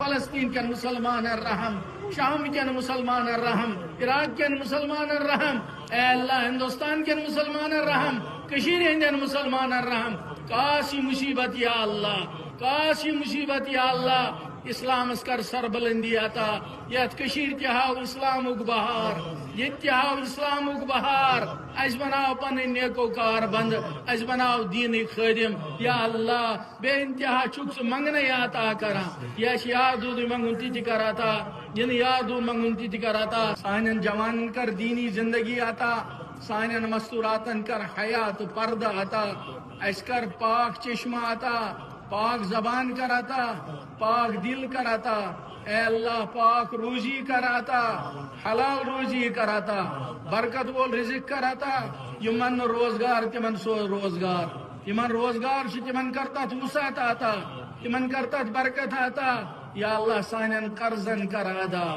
فلسطین کن مسلمان رحم، شام کن مسلمان رحم، عراق کن مسلمان رحم، اے اللہ ہندوستان کن مسلمان رحم، کشیر ہندین مسلمان رحم، کاسی مصیبت یا اللہ، کاسی مصیبت یا اللہ، اسلام اسکر سربلندی عطا، یت کشیر تہاو اسلام بہار، یہ تہاو اسلام بہار، اس بناو پن نیکو کار بند، اس بناو دین خادم، یا اللہ بے انتہا چکس منگنے عطا کرا، یش یادو منگن تی کراتا، ین یادو منگن تی کراتا، سانن جوان کر دینی زندگی عطا، سانن مستوراتن کر حیات پردہ عطا، اس کر پاک چشمہ عطا، پاک زبان کراتا، پاک دل کراتا، اے اللہ پاک روزی کراتا، حلال روزی کراتا، برکت وول رزق کراتا، یمن روزگار تمن سو روزگار، یمن روزگار چھ تمن کرتا وسعت آتا، تمن کرتا برکت آتا، یا اللہ سانن قرضن کر ادا،